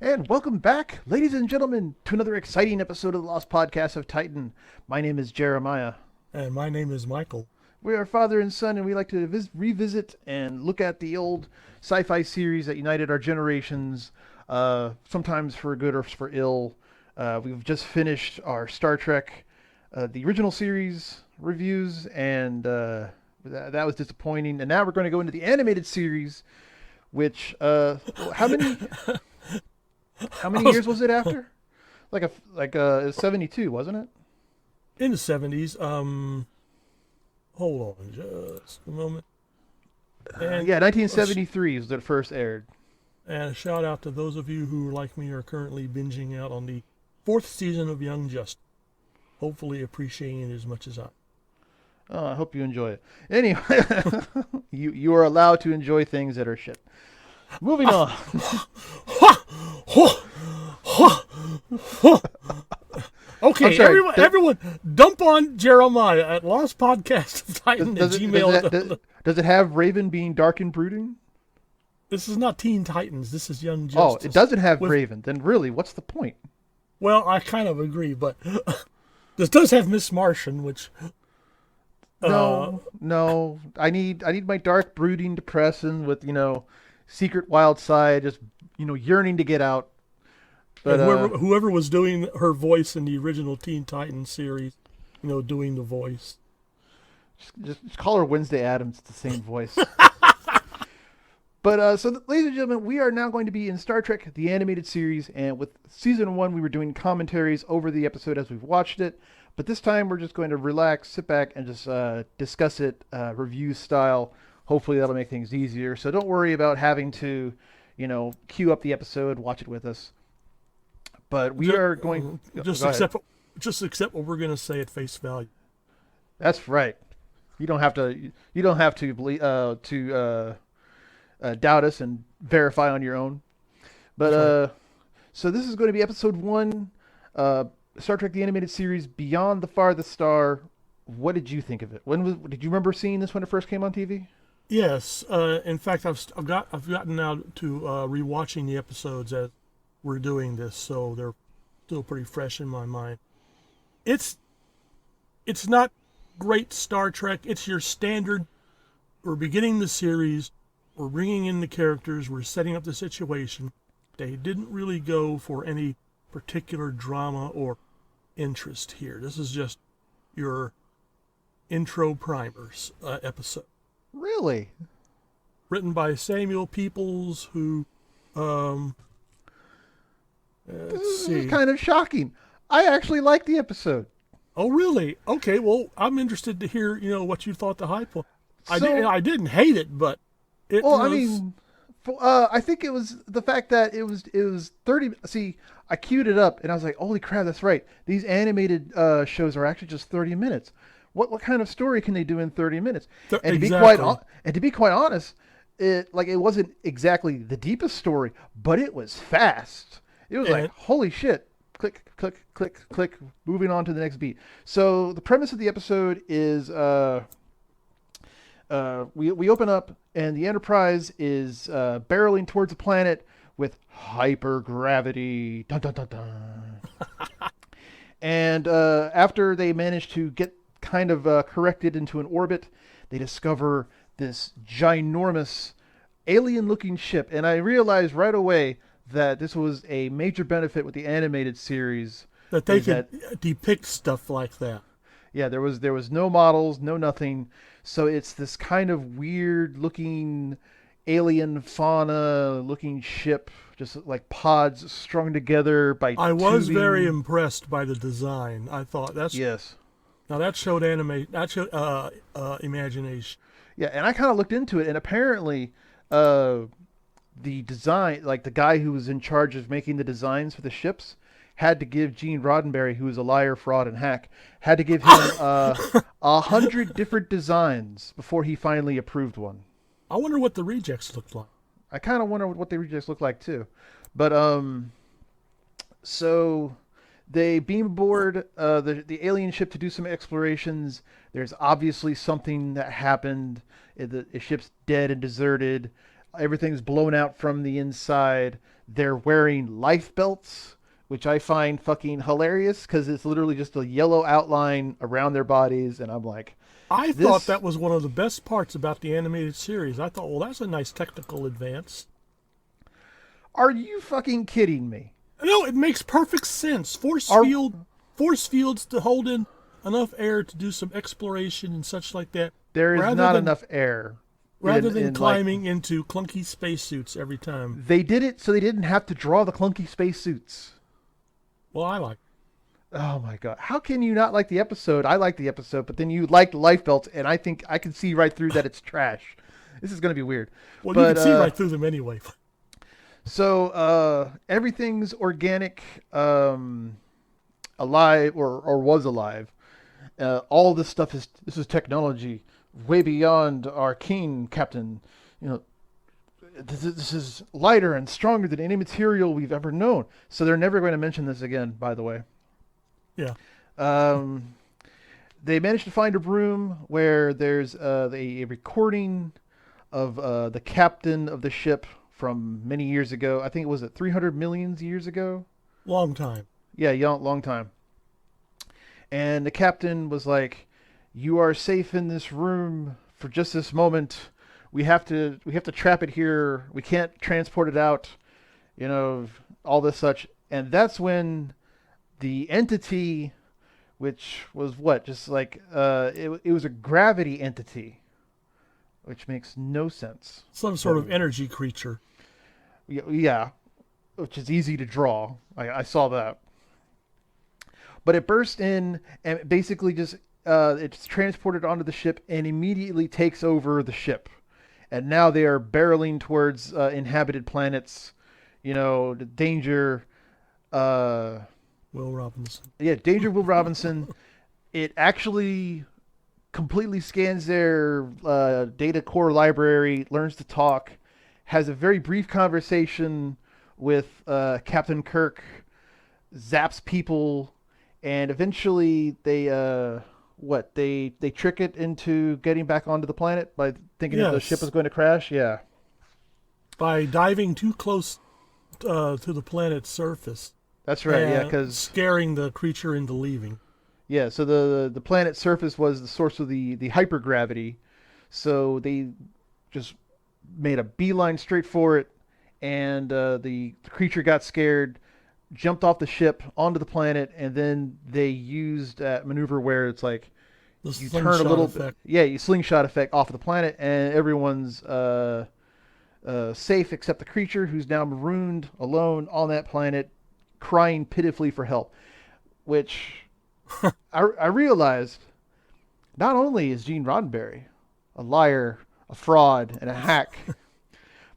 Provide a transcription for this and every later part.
And welcome back, ladies and gentlemen, to another exciting episode of the Lost Podcast of Titan. My name is Jeremiah. And my name is Michael. We are father and son, and we like to revisit and look at the old sci-fi series that united our generations, sometimes for good or for ill. We've just finished our Star Trek, the original series reviews, and that was disappointing. And now we're going to go into the animated series, which how many years was it after? Like 72, wasn't it? In the 70s. Hold on just a moment. And, yeah, 1973 is when it first aired. And a shout out to those of you who, like me, are currently binging out on the 4th season of Young Justice. Hopefully appreciating it as much as I. Oh, I hope you enjoy it. Anyway, you are allowed to enjoy things that are shit. Moving on. Okay, sorry, everyone, dump on Jeremiah at Lost Podcast of Titan at Gmail. Does it have Raven being dark and brooding? This is not Teen Titans. This is Young Justice. Oh, it doesn't have Raven. Then really, what's the point? Well, I kind of agree, but this does have Miss Martian, which... No. I need my dark, brooding, depressing with, secret wild side, just, yearning to get out. But whoever was doing her voice in the original Teen Titans series, doing the voice. Just call her Wednesday Addams. It's the same voice. But ladies and gentlemen, we are now going to be in Star Trek, the animated series. And with season 1, we were doing commentaries over the episode as we've watched it. But this time, we're just going to relax, sit back, and just discuss it review style. Hopefully, that'll make things easier. So don't worry about having to, queue up the episode, watch it with us. But we are going just accept what we're going to say at face value. That's right. You don't have to doubt us and verify on your own. But right. So this is going to be episode 1, Star Trek: The Animated Series, Beyond the Farthest Star. What did you think of it? Did you remember seeing this when it first came on TV? Yes. In fact, I've gotten now to rewatching the episodes as we're doing this, so they're still pretty fresh in my mind. It's not great Star Trek. It's your standard. We're beginning the series. We're bringing in the characters. We're setting up the situation. They didn't really go for any particular drama or interest here. This is just your intro primers episode. Really? Written by Samuel Peoples, who... This is kind of shocking. I actually liked the episode. Oh, really? Okay, well, I'm interested to hear, what you thought the hype was. I didn't hate it, but it was... I mean, I think it was the fact that it was 30... See, I queued it up, and I was like, holy crap, that's right. These animated shows are actually just 30 minutes. What kind of story can they do in 30 minutes? And to be quite honest, it wasn't exactly the deepest story, but it was fast. It was like, holy shit, click, click, click, click, moving on to the next beat. So the premise of the episode is we open up and the Enterprise is barreling towards a planet with hypergravity. Dun, dun, dun, dun. And after they manage to get kind of corrected into an orbit, they discover this ginormous alien-looking ship. And I realized right away that this was a major benefit with the animated series. That they could depict stuff like that. Yeah, there was no models, no nothing. So it's this kind of weird looking alien fauna looking ship, just like pods strung together by I was very impressed by the design. I thought yes. Now that showed imagination. Yeah, and I kind of looked into it, and apparently the design, like the guy who was in charge of making the designs for the ships, had to give Gene Roddenberry, who is a liar, fraud, and hack, had to give him 100 different designs before he finally approved one. I wonder what the rejects looked like. I kind of wonder what the rejects look like too. But so they beam aboard the alien ship to do some explorations. There's obviously something that happened. The ship's dead and deserted. Everything's blown out from the inside. They're wearing life belts, which I find fucking hilarious because it's literally just a yellow outline around their bodies, and I'm like, I thought this. that was one of the best parts about the animated series. I thought, well, that's a nice technical advance. Are you fucking kidding me? No, it makes perfect sense. Are Force fields to hold in enough air to do some exploration and such like that, there is rather not than enough air rather than in like climbing into clunky spacesuits every time. they did it so they didn't have to draw the clunky spacesuits. Well, I like. Oh my god. How can you not like the episode? I like the episode, but then you liked life belts, and I think I can see right through that it's trash. This is gonna be weird. Well, you But can see right through them anyway. everything's organic, alive or was alive. All this stuff is technology way beyond our keen, Captain. You know, this is lighter and stronger than any material we've ever known. So they're never going to mention this again, by the way. Yeah. Um, they managed to find a room where there's a recording of the captain of the ship from many years ago. I think it was 300 million years ago. Long time. Yeah, young, long time. And the captain was like, "You are safe in this room for just this moment. We have to trap it here. We can't transport it out. You know, all this such." And that's when the entity, which was what, just like it was a gravity entity, which makes no sense. Some sort of energy creature. Yeah, which is easy to draw. I saw that. But it bursts in and basically just it's transported onto the ship and immediately takes over the ship. And now they are barreling towards inhabited planets. You know, the danger. Uh, Will Robinson. yeah, Danger Will Robinson. It actually completely scans their data core library, learns to talk, has a very brief conversation with Captain Kirk, zaps people, and eventually they trick it into getting back onto the planet by thinking that the ship Yes. was going to crash. Yeah, By diving too close to the planet's surface that's right. Yeah, and because scaring the creature into leaving. yeah, so the planet's surface was the source of the hypergravity, so they just made a beeline straight for it, and the creature got scared, jumped off the ship onto the planet, and then they used that maneuver where it's like The you turn a slingshot little bit, effect. yeah, you slingshot effect off of the planet, and everyone's safe except the creature who's now marooned alone on that planet, crying pitifully for help. Which I realized not only is Gene Roddenberry a liar, a fraud, and a hack,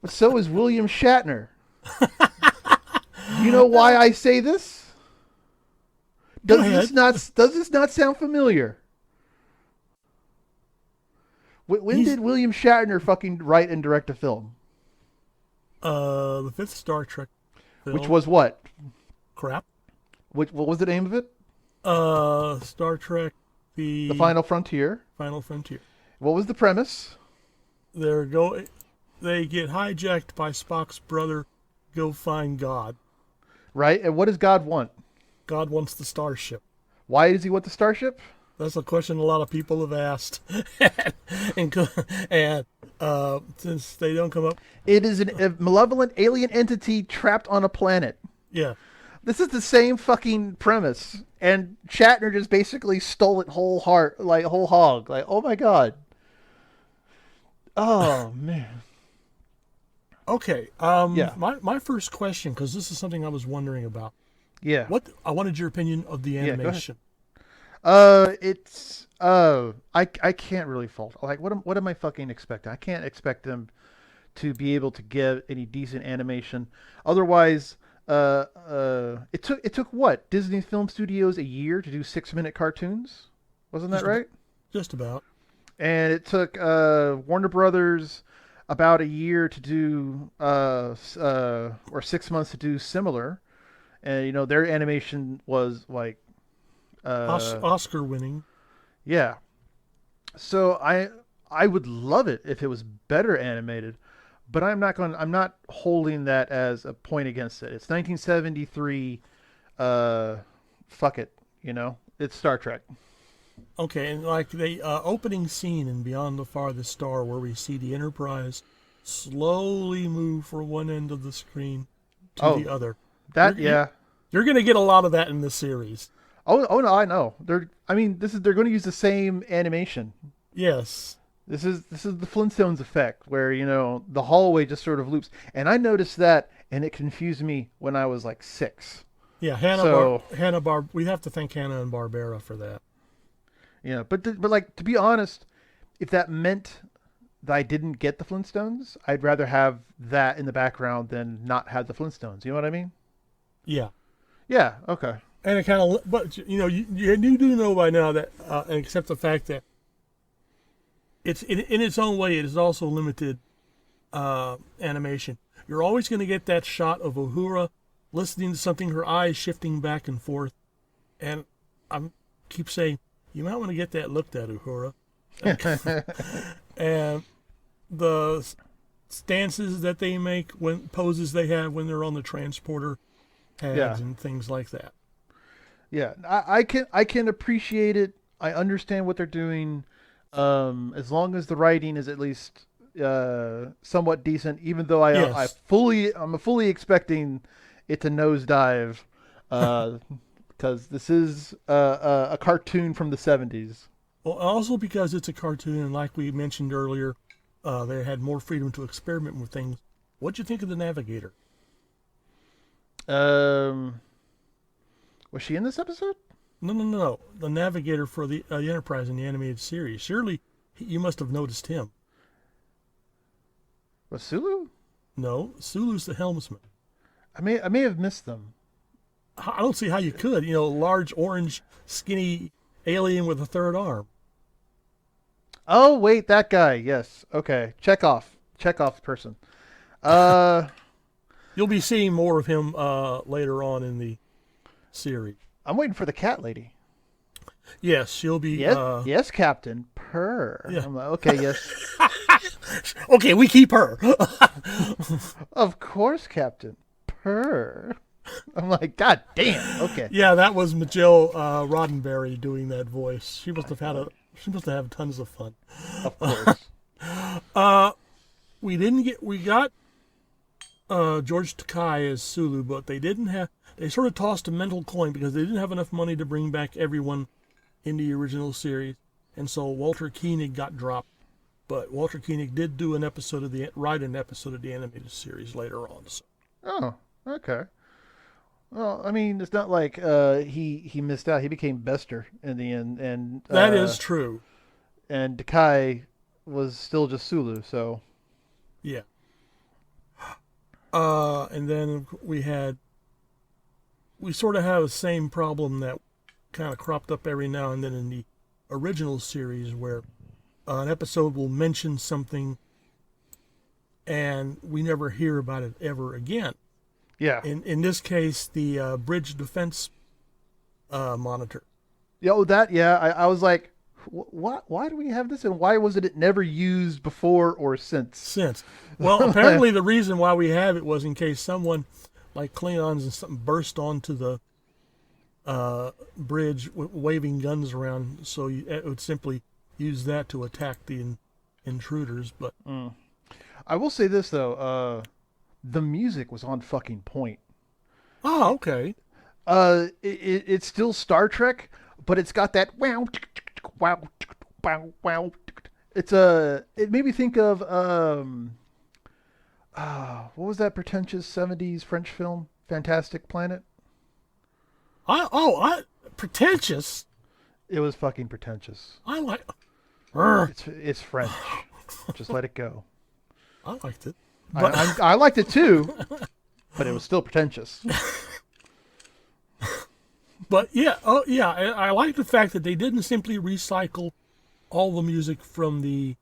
but so is William Shatner. You know why I say this? Go Does ahead. this not sound familiar? When He's did William Shatner fucking write and direct a film? the fifth Star Trek Which film. was what? Crap. What was the name of it? Star Trek: The The Final Frontier. Final Frontier. What was the premise? They're go. They get hijacked by Spock's brother. Go find God. Right? And what does God want? God wants the starship. Why does he want the starship? That's a question a lot of people have asked, and since they don't come up, It is a malevolent alien entity trapped on a planet. yeah, This is the same fucking premise, and Shatner just basically stole it whole hog. Like, oh my god. Oh man. okay. Yeah. My first question, because this is something I was wondering about. Yeah. What I wanted your opinion of the Yeah, go ahead. animation. It's I can't really fault. Like, what am I fucking expecting? I can't expect them to be able to give any decent animation. Otherwise, it took what, Disney Film Studios a year to do 6-minute cartoons, wasn't that Just about, right? just about. And it took Warner Brothers about a year to do or 6 months to do similar. And you know their animation was like Oscar winning. yeah. So I would love it if it was better animated, but I'm not holding that as a point against it. It's 1973. Uh, Fuck it. It's Star Trek. Okay, and like the opening scene in Beyond the Farthest Star, where we see the Enterprise slowly move from one end of the screen to the Oh, other. You're that yeah. you're going to get a lot of that in this series. Oh no, I know. They're going to use the same animation. Yes. This is the Flintstones effect, where the hallway just sort of loops, and I noticed that, and it confused me when I was like 6. Yeah, So We have to thank Hanna and Barbera for that. but like, to be honest, if that meant that I didn't get the Flintstones, I'd rather have that in the background than not have the Flintstones. You know what I mean? Yeah. Yeah. Okay. And it kind of, but you do know by now that, except the fact that it's in its own way, it is also limited animation. You're always going to get that shot of Uhura listening to something, her eyes shifting back and forth, and I keep saying, you might want to get that looked at, Uhura. And the stances that they make, when poses they have when they're on the transporter pads Yeah. and things like that. Yeah. I can appreciate it. I understand what they're doing. As long as the writing is at least somewhat decent, even though Yes. I'm fully expecting it to nosedive, because this is a cartoon from the 70s. Well, also because it's a cartoon, and like we mentioned earlier, they had more freedom to experiment with things. What'd you think of the Navigator? Um, was she in this episode? No, no, no, no. The Navigator for the Enterprise in the animated series. Surely you must have noticed him. Was Sulu? No, Sulu's the helmsman. I may have missed them. I don't see how you could. Large, orange, skinny alien with a third arm. Oh wait, that guy. Yes. Okay. Check off person. Uh, You'll be seeing more of him later on in the series. I'm waiting for the cat lady. Yes, she'll be. Yes, yes, Captain Purr. Yeah. I'm like, okay, yes, Okay, we keep her. of course, Captain Purr. I'm like, God damn. Okay. Yeah, that was Majel Roddenberry doing that voice. She must have had tons of fun. Of course. We got George Takei as Sulu, but they sort of tossed a mental coin because they didn't have enough money to bring back everyone in the original series, and so Walter Koenig got dropped. But Walter Koenig did write an episode of the animated series later on. So. Oh, okay. Well, it's not like he missed out. He became Bester in the end, and That is true. and Takai was still just Sulu. So Yeah. And then we sort of have the same problem that kind of cropped up every now and then in the original series, where an episode will mention something and we never hear about it ever again. yeah, In this case, the bridge defense monitor. I was like, what? Why do we have this, and why wasn't it never used before or since? Since, well, apparently the reason why we have it was in case someone like Klingons and something burst onto the bridge waving guns around, so it would simply use that to attack the intruders. But I will say this though, the music was on fucking point. oh, okay, It's still Star Trek, but it's got that wow, wow, wow, wow. It made me think of what was that pretentious '70s French film, Fantastic Planet? I pretentious. It was fucking pretentious. I like. Urgh, It's French. Just let it go. I liked it, I, but I liked it too, but it was still pretentious. but yeah, oh yeah, I like the fact that they didn't simply recycle all the music from the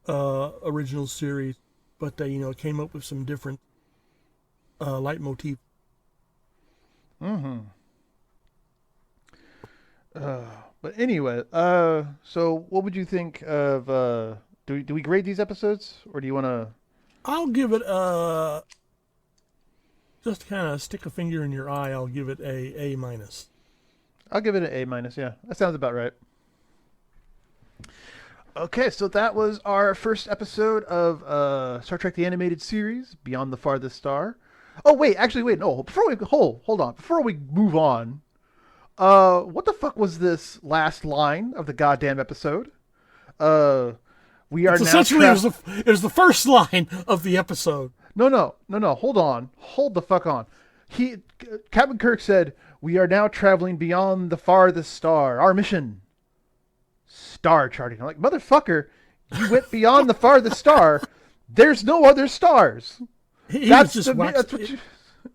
original series, but they came up with some different leitmotif. Mm-hmm. But anyway, so what would you think of? Do we grade these episodes, or do you want to? I'll give it just to kind of stick a finger in your eye. I'll give it a minus. I'll give it an A minus. Yeah, that sounds about right. Okay, so that was our first episode of Star Trek: The Animated Series, Beyond the Farthest Star. Oh wait, actually wait, no. Before we hold on, before we move on, what the fuck was this last line of the goddamn episode? Uh, we are It's now essentially it was the first line of the episode. No. Hold on, hold the fuck on. Captain Kirk said, "We are now traveling beyond the farthest star. Our mission, star charting." I'm like, motherfucker, you went beyond the farthest star. There's no other stars. He That's was just that's what you.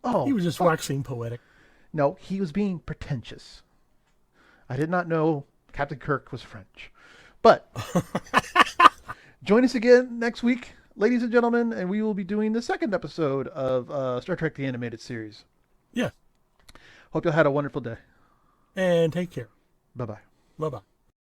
Oh, he was just fuck. waxing poetic. No, he was being pretentious. I did not know Captain Kirk was French. But join us again next week, ladies and gentlemen, and we will be doing the second episode of Star Trek: The Animated Series. Yeah. Hope you all had a wonderful day. And take care. Bye bye. Bye bye.